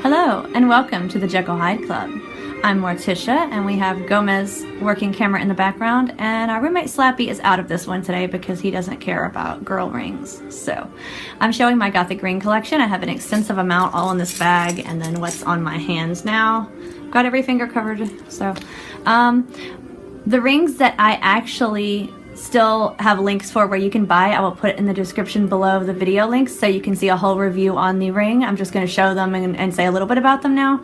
Hello and welcome to the Jekyllhydeclub. I'm Morticia and we have Gomez working camera in the background, and our roommate Slappy is out of this one today because he doesn't care about girl rings. So I'm showing my Gothic ring collection. I have an extensive amount all in this bag, and then what's on my hands now. Got every finger covered. So the rings that I actually still have links for where you can buy, I will put it in the description below the video links so you can see a whole review on the ring. I'm just going to show them and say a little bit about them now,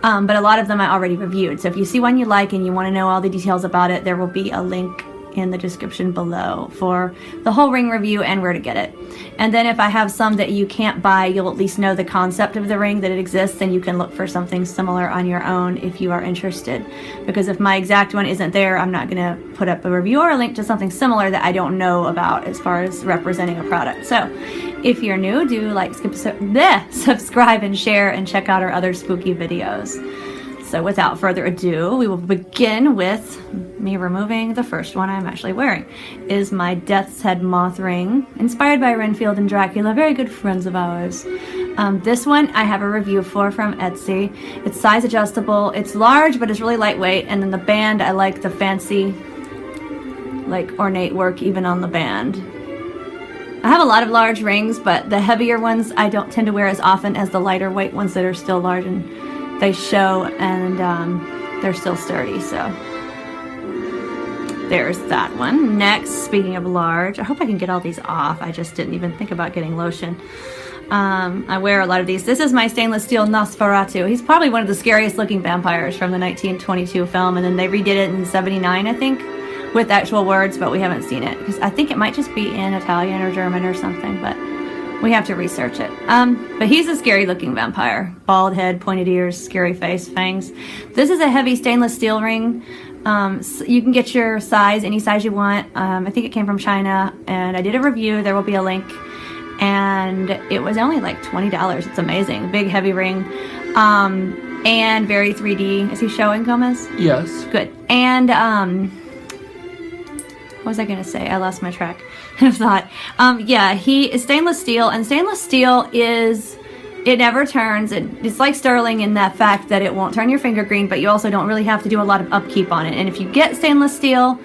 but a lot of them I already reviewed. So if you see one you like and you want to know all the details about it, there will be a link in the description below for the whole ring review and where to get it. And then if I have some that you can't buy, you'll at least know the concept of the ring, that it exists, and you can look for something similar on your own if you are interested. Because if my exact one isn't there, I'm not going to put up a review or a link to something similar that I don't know about as far as representing a product. So if you're new, do like, subscribe and share, and check out our other spooky videos. So without further ado, we will begin with me removing the first one I'm actually wearing. It is my Death's Head moth ring, inspired by Renfield and Dracula, very good friends of ours. This one I have a review for from Etsy. It's size adjustable, it's large but it's really lightweight, and then the band, I like the fancy, like ornate work even on the band. I have a lot of large rings, but the heavier ones I don't tend to wear as often as the lighter weight ones that are still large and they show, and they're still sturdy. So there's that one. Next, speaking of large, I hope I can get all these off. I just didn't even think about getting lotion. I wear a lot of these. This is my stainless steel Nosferatu. He's probably one of the scariest looking vampires from the 1922 film, and then they redid it in '79, I think, with actual words, but we haven't seen it because I think it might just be in Italian or German or something, but we have to research it. But he's a scary looking vampire. Bald head, pointed ears, scary face, fangs. This is a heavy stainless steel ring. So you can get your size, any size you want. I think it came from China, and I did a review. There will be a link. And it was only like $20. It's amazing. Big, heavy ring. And very 3D. Is he showing, Gomez? Yes. Good. And what was I going to say? I lost my track of thought. Yeah, he is stainless steel, and stainless steel it never turns. It's like sterling in that fact that it won't turn your finger green, but you also don't really have to do a lot of upkeep on it. And if you get stainless steel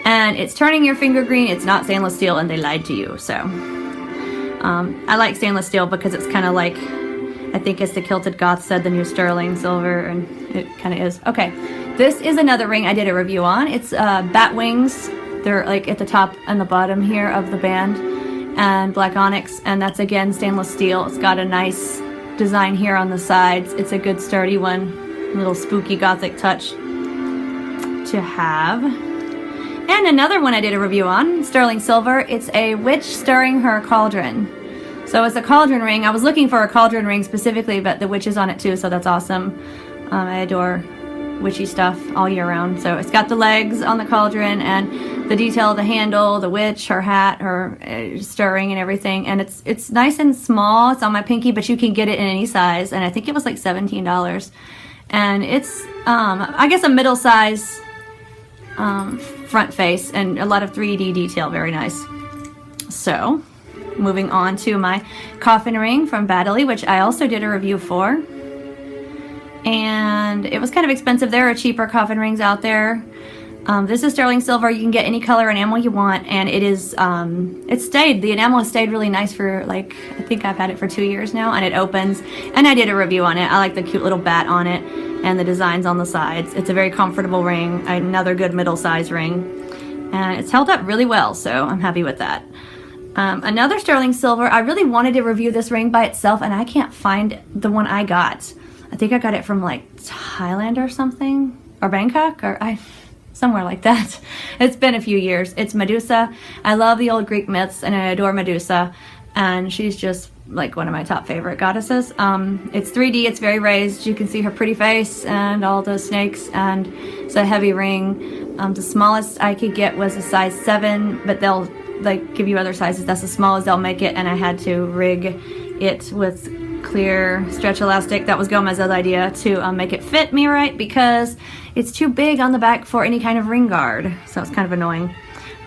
and it's turning your finger green, it's not stainless steel and they lied to you. So I like stainless steel because it's kind of like, I think as the Kilted Goth said, the new sterling silver, and it kind of is. Okay, this is another ring I did a review on. It's bat wings. They're like at the top and the bottom here of the band, and black onyx, and that's again stainless steel. It's got a nice design here on the sides. It's a good sturdy one, a little spooky Gothic touch to have. And another one I did a review on, sterling silver. It's a witch stirring her cauldron. So it's a cauldron ring. I was looking for a cauldron ring specifically, but the witch is on it too, so that's awesome. I adore witchy stuff all year round. So it's got the legs on the cauldron and the detail of the handle, the witch, her hat, her stirring and everything. And it's nice and small. It's on my pinky, but you can get it in any size. And I think it was like $17. And it's, I guess, a middle size front face and a lot of 3D detail. Very nice. So moving on to my coffin ring from Baddeley, which I also did a review for. And it was kind of expensive. There are cheaper coffin rings out there. This is sterling silver. You can get any color enamel you want, and it is the enamel has stayed really nice for, like, I think I've had it for 2 years now, and it opens, and I did a review on it. I like the cute little bat on it and the designs on the sides. It's a very comfortable ring, another good middle size ring, and it's held up really well, so I'm happy with that. Another sterling silver. I really wanted to review this ring by itself, and I can't find the one I got. I think I got it from like Thailand or something, or Bangkok, or somewhere like that. It's been a few years. It's Medusa. I love the old Greek myths, and I adore Medusa, and she's just like one of my top favorite goddesses. It's 3D. It's very raised. You can see her pretty face and all the snakes, and it's a heavy ring. The smallest I could get was a size 7, but they'll like give you other sizes. That's as small as they'll make it, and I had to rig it with clear stretch elastic. That was Gomez's idea, to make it fit me right, because it's too big on the back for any kind of ring guard, so it's kind of annoying.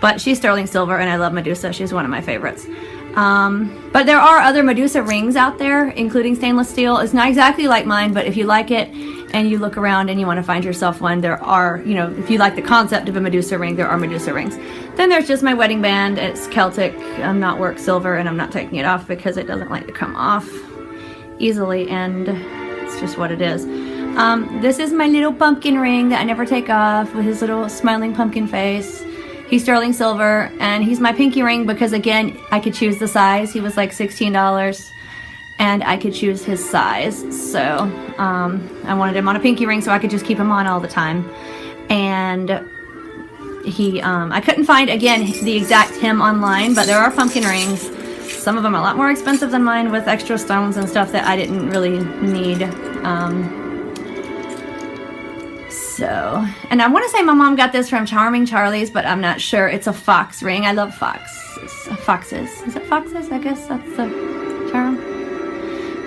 But she's sterling silver, and I love Medusa. She's one of my favorites. But there are other Medusa rings out there, including stainless steel. It's not exactly like mine, but if you like it and you look around and you want to find yourself one, there are, you know, if you like the concept of a Medusa ring, there are Medusa rings. Then there's just my wedding band. It's Celtic. I'm not work silver, and I'm not taking it off because it doesn't like to come off easily, and it's just what it is. This is my little pumpkin ring that I never take off with his little smiling pumpkin face. He's sterling silver, and he's my pinky ring because, again, I could choose the size. He was like $16, and I could choose his size. So I wanted him on a pinky ring so I could just keep him on all the time. And I couldn't find, again, the exact him online, but there are pumpkin rings. Some of them are a lot more expensive than mine with extra stones and stuff that I didn't really need. And I want to say my mom got this from Charming Charlie's, but I'm not sure. It's a fox ring. I love foxes. Is it foxes? I guess that's the term.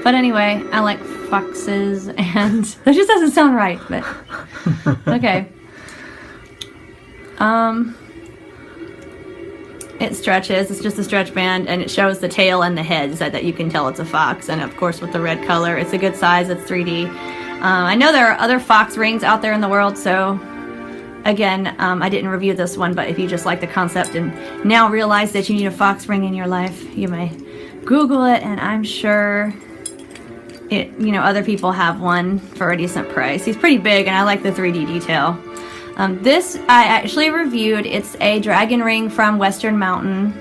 But anyway, I like foxes, and that just doesn't sound right, but okay. It stretches. It's just a stretch band, and it shows the tail and the head so that you can tell it's a fox. And of course, with the red color, it's a good size. It's 3D. I know there are other fox rings out there in the world, so again, I didn't review this one, but if you just like the concept and now realize that you need a fox ring in your life, you may Google it, and I'm sure other people have one for a decent price. He's pretty big, and I like the 3D detail. This I actually reviewed. It's a dragon ring from Western Mountain,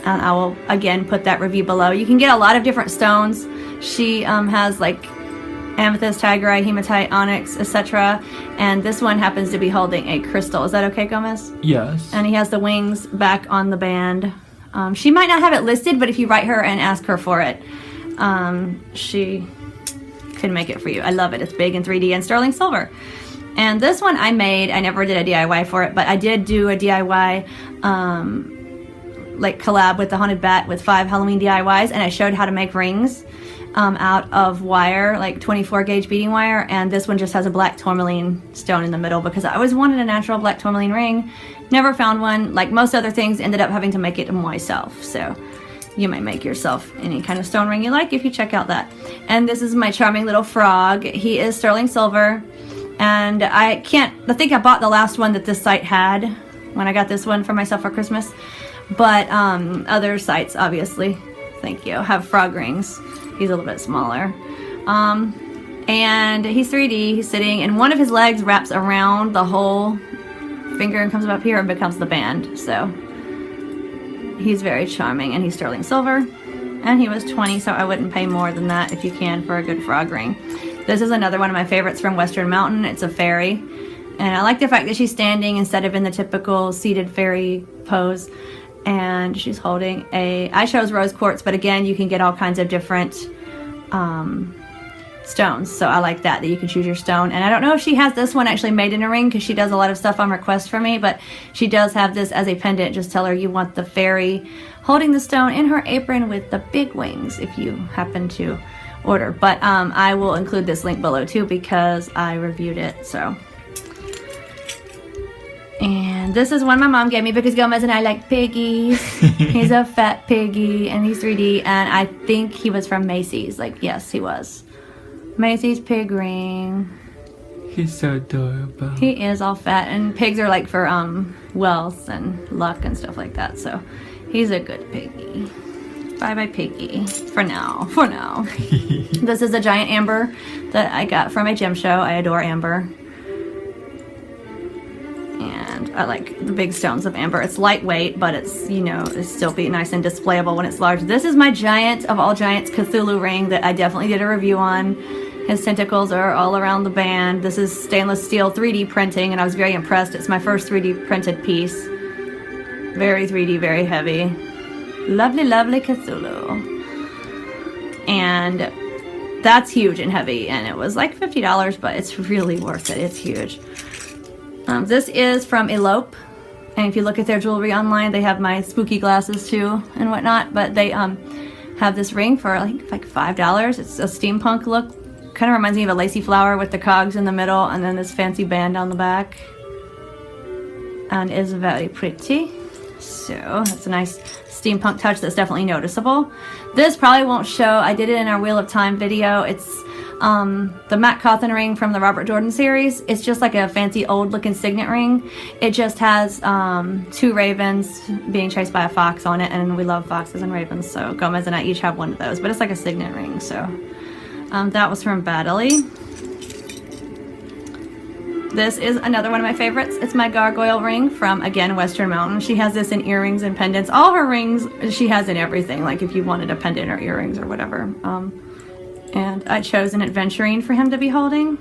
and I will again put that review below. You can get a lot of different stones. She has like amethyst, tigerite, hematite, onyx, etc. And this one happens to be holding a crystal. Is that okay, Gomez? Yes. And he has the wings back on the band. She might not have it listed, but if you write her and ask her for it, she can make it for you. I love it. It's big in 3D and sterling silver. And this one I made. I never did a DIY for it, but I did do a DIY like collab with the Haunted Bat with 5 Halloween DIYs, and I showed how to make rings out of wire, like 24 gauge beading wire, and this one just has a black tourmaline stone in the middle because I always wanted a natural black tourmaline ring. Never found one. Like most other things, ended up having to make it myself. So you may make yourself any kind of stone ring you like if you check out that. And this is my charming little frog. He is sterling silver, and I think I bought the last one that this site had when I got this one for myself for Christmas, but other sites obviously, thank you, have frog rings. He's a little bit smaller. And he's 3D. He's sitting, and one of his legs wraps around the whole finger and comes up here and becomes the band. So he's very charming, and he's sterling silver. And he was 20, so I wouldn't pay more than that if you can for a good frog ring. This is another one of my favorites from Western Mountain. It's a fairy. And I like the fact that she's standing instead of in the typical seated fairy pose. And she's holding I chose rose quartz, but again, you can get all kinds of different stones. So I like that you can choose your stone. And I don't know if she has this one actually made in a ring because she does a lot of stuff on request for me, but she does have this as a pendant. Just tell her you want the fairy holding the stone in her apron with the big wings if you happen to order. But I will include this link below too because I reviewed it. So. And this is one my mom gave me because Gomez and I like piggies. He's a fat piggy, and he's 3D, and I think he was from Macy's. Like, yes, he was. Macy's pig ring. He's so adorable. He is all fat, and pigs are like for wealth and luck and stuff like that. So he's a good piggy. Bye-bye piggy. For now. This is a giant amber that I got from a gem show. I adore amber. And I like the big stones of amber. It's lightweight, but it's, it's still be nice and displayable when it's large. This is my giant of all giants Cthulhu ring that I definitely did a review on. His tentacles are all around the band. This is stainless steel 3D printing, and I was very impressed. It's my first 3D printed piece. Very 3D, very heavy. Lovely, lovely Cthulhu. And that's huge and heavy, and it was like $50, but it's really worth it. It's huge. This is from Elope, and if you look at their jewelry online, they have my spooky glasses too and whatnot, but they have this ring for I think like $5. It's a steampunk look. Kind of reminds me of a lacy flower with the cogs in the middle and then this fancy band on the back, and is very pretty. So that's a nice steampunk touch that's definitely noticeable. This probably won't show. I did it in our Wheel of Time video. It's the matte coffin ring from the Robert Jordan series. It's just like a fancy old looking signet ring. It just has 2 ravens being chased by a fox on it, and we love foxes and ravens, so Gomez and I each have one of those, but it's like a signet ring. So that was from Baddeley. This is another one of my favorites. It's my gargoyle ring from, again, Western Mountain. She has this in earrings and pendants. All her rings she has in everything, like if you wanted a pendant or earrings or whatever. And I chose an adventurine for him to be holding.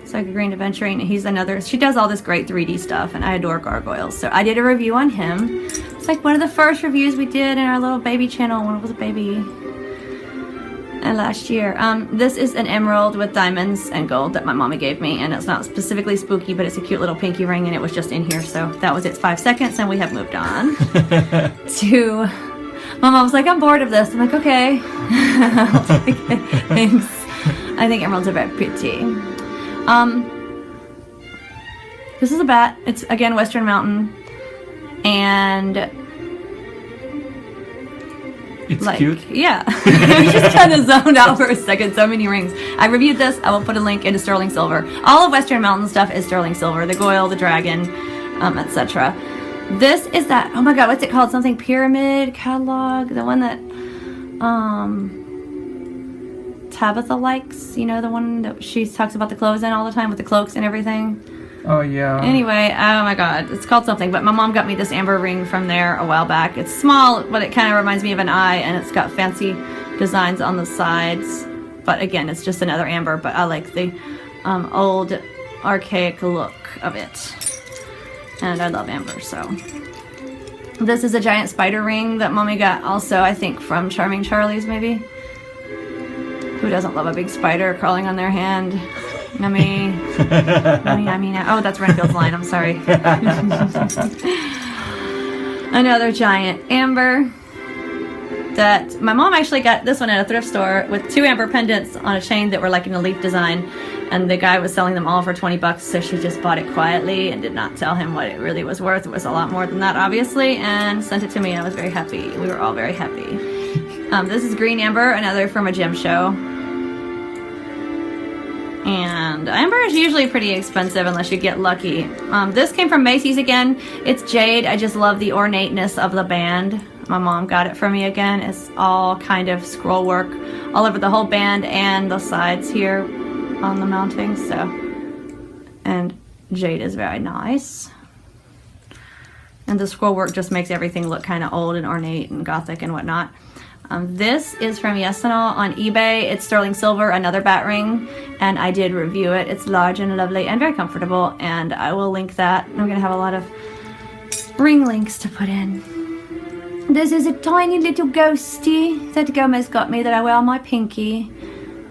It's like a green adventurine. He's another, she does all this great 3D stuff, and I adore gargoyles. So I did a review on him. It's like one of the first reviews we did in our little baby channel when it was a baby. And last year. This is an emerald with diamonds and gold that my mommy gave me, and it's not specifically spooky, but it's a cute little pinky ring, and it was just in here, so that was its 5 seconds, and we have moved on to... My mom was like, I'm bored of this. I'm like, okay. I'll take it. Thanks. I think emeralds are very pretty. This is a bat. It's, again, Western Mountain, and... It's like, cute. Yeah. We just kind of zoned out for a second. So many rings. I reviewed this. I will put a link into sterling silver. All of Western Mountain stuff is sterling silver. The goyle, the dragon, etc. This is that, oh my god, what's it called? Something pyramid catalog. The one that Tabitha likes. You know, the one that she talks about the clothes in all the time with the cloaks and everything. Oh yeah. Anyway, oh my god, it's called something, but my mom got me this amber ring from there a while back. It's small, but it kind of reminds me of an eye, and it's got fancy designs on the sides. But again, it's just another amber, but I like the old archaic look of it. And I love amber, so. This is a giant spider ring that mommy got also, I think, from Charming Charlie's, maybe. Who doesn't love a big spider crawling on their hand? Nummy. Oh, that's Renfield's line. I'm sorry. Another giant amber that my mom actually got this one at a thrift store with 2 amber pendants on a chain that were like in a leaf design, and the guy was selling them all for 20 bucks, so she just bought it quietly and did not tell him what it really was worth. It was a lot more than that, obviously, and sent it to me, and I was very happy. We were all very happy. This is green amber, another from a gem show. And amber is usually pretty expensive unless you get lucky. This came from Macy's again. It's jade. I just love the ornateness of the band. My mom got it for me again. It's all kind of scroll work all over the whole band and the sides here on the mounting. So, and jade is very nice. And the scroll work just makes everything look kind of old and ornate and gothic and whatnot. This is from Yesenol on eBay. It's sterling silver, another bat ring, and I did review it. It's large and lovely and very comfortable, and I will link that. I'm going to have a lot of ring links to put in. This is a tiny little ghosty that Gomez got me that I wear on my pinky.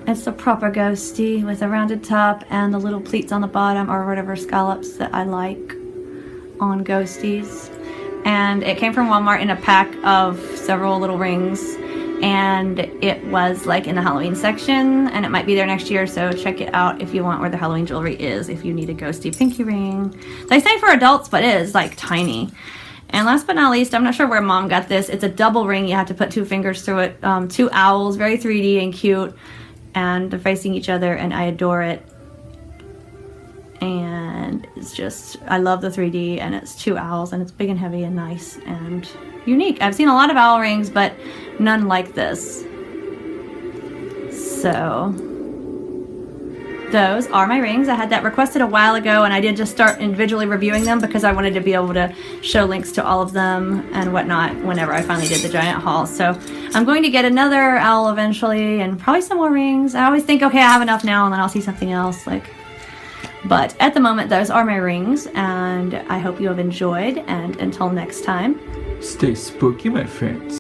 It's a proper ghosty with a rounded top and the little pleats on the bottom, or whatever scallops that I like on ghosties. And it came from Walmart in a pack of several little rings, and it was like in the Halloween section, and it might be there next year, so check it out if you want where the Halloween jewelry is, if you need a ghosty pinky ring. They say for adults, but it is like tiny. And last but not least, I'm not sure where mom got this. It's a double ring. You have to put 2 fingers through it. 2 owls, very 3D and cute, and they're facing each other, and I adore it. And it's just, I love the 3D, and it's 2 owls, and it's big and heavy and nice and unique. I've seen a lot of owl rings, but none like this. So those are my rings. I had that requested a while ago, and I did just start individually reviewing them because I wanted to be able to show links to all of them and whatnot whenever I finally did the giant haul. So I'm going to get another owl eventually, and probably some more rings. I always think, okay, I have enough now, and then I'll see something else. But at the moment, those are my rings, and I hope you have enjoyed, and until next time, Stay spooky, my friends.